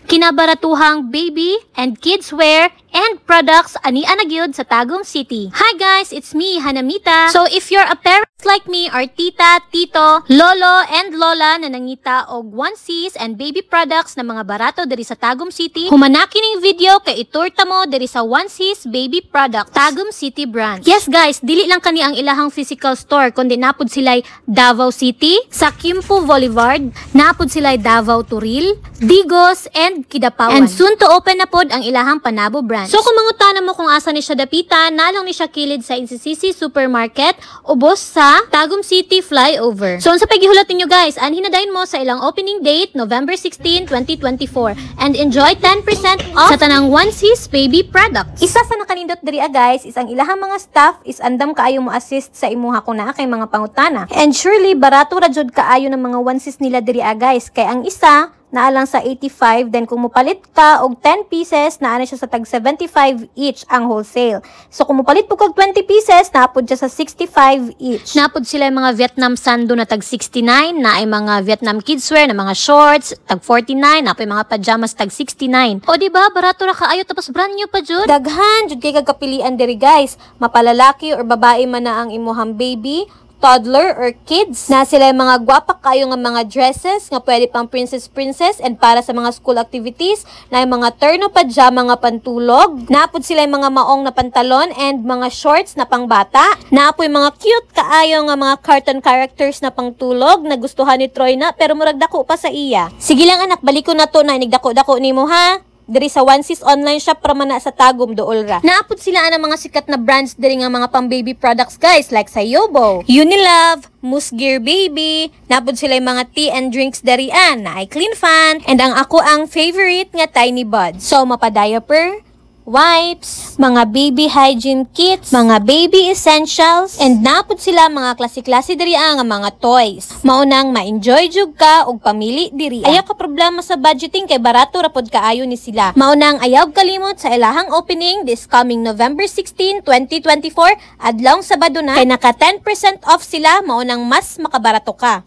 kinabaratuhang baby and kids wear and products ani anagyod sa Tagum City. Hi guys, it's me, Hanamita. So if you're a parent like me or tita, tito, lolo, and lola na nangita og onesies and baby products na mga barato diri sa Tagum City, humanaki ning video kay iturta mo diri sa onesies baby product Tagum City branch. Yes guys, dili lang kani ang ilahang physical store kundi napud sila'y Davao City, sa Quimpo Boulevard, napud sila'y Davao Turil, Digos, and Kidapawan. And soon to open na pod ang ilahang Panabo branch. So kung mangutana mo kung asa ni siya dapitan, nalong ni siya kilid sa NCCC Supermarket, ubos sa Tagum City Flyover. So sa pagihulat ninyo guys, anhinadayon mo sa ilang opening date, November 16, 2024. And enjoy 10% off sa tanang onesies baby products. Isa sa nakanindot diri guys, is ang ilahang mga staff is andam kaayo mo assist sa imuha kuna kay mga pangutana. And surely, barato ra jud kaayo ng mga onesies nila diri guys. Kay ang isa, naalang sa 85, then kung mupalit ka og 10 pieces, naana siya sa tag 75 each ang wholesale. So kung mupalit po kag 20 pieces, naapod siya sa 65 each. Naapod sila yung mga Vietnam Sando na tag 69, na ay mga Vietnam kidswear na mga shorts, tag 49, na ay mga pajamas tag 69. O diba, barato ra kaayo tapos brand new pa jud. Daghan jud kay kagkapilian diri guys, mapalalaki or babae man na ang imuhang baby, toddler or kids, na sila yung mga gwapa kayo nga mga dresses nga pwede pang princess and para sa mga school activities, na yung mga terno pajama nga pantulog, napod sila yung mga maong na pantalon and mga shorts na pangbata, napo yung mga cute kaayo nga mga cartoon characters na pangtulog na gustuhan ni Troy na pero murag dako pa sa iya. Sige lang anak, balik ko na to na inigdako-dako nimo ha. Diri sa onesies online shop para man na sa Tagum dool ra. Naapod sila ang mga sikat na brands diri nga mga pang baby products guys, like sa Yobo, Unilove, Moose Gear Baby. Naapod sila yung mga tea and drinks darian na ay Clean Fan, and ang ako ang favorite nga Tiny Buds. So mapa-diaper, wipes, mga baby hygiene kits, mga baby essentials, and napod sila mga klase-klase diri nga mga toys. Maunang ma-enjoy jud ka og pamili diri. Ayaw ka problema sa budgeting kay barato ra pod kaayo ni sila. Maunang ayaw kalimot sa ilahang opening this coming November 16, 2024, adlaw Sabado na, kay naka 10% off sila, maunang mas makabarato ka.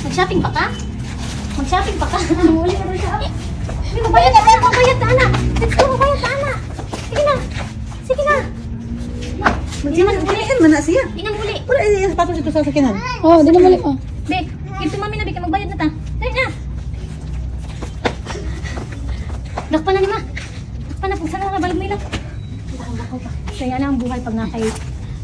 Mag-shopping pa ka? Mag-shopping pa ka? Uli ka siya. Mabayad na, mabayad na anak. Let's go, mabayad na anak. Sige na. Sige na. Magsiman na siya. Di nang uli. Wala yung sapatos ito sa sakinan. Oh, di na mali. Oh. Be, ito mami na, be, magbayad na ta. Dali na. Dakpan na ni ma. Dakpan na, kung saan na balik mo ilang. Dako pa. Kaya na ang buhay pag nakay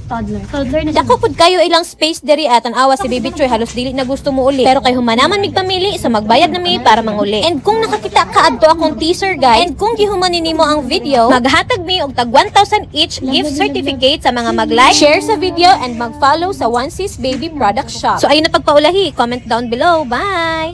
toddler. Toddler na siya. Dako pud kayo ilang space diri at awa si Baby Troy halos dili na gusto mo uli. Pero kay humanaman mig pamili sa magbayad na mi para manguli. And kung nakakita ka adto akong teaser guys, and kung gihumanin nimo ang video, maghatag mi og tag 1,000 each gift certificate sa mga mag-like, share sa video, and mag-follow sa onesies baby product shop. So ayun na pagpaulahi, comment down below. Bye!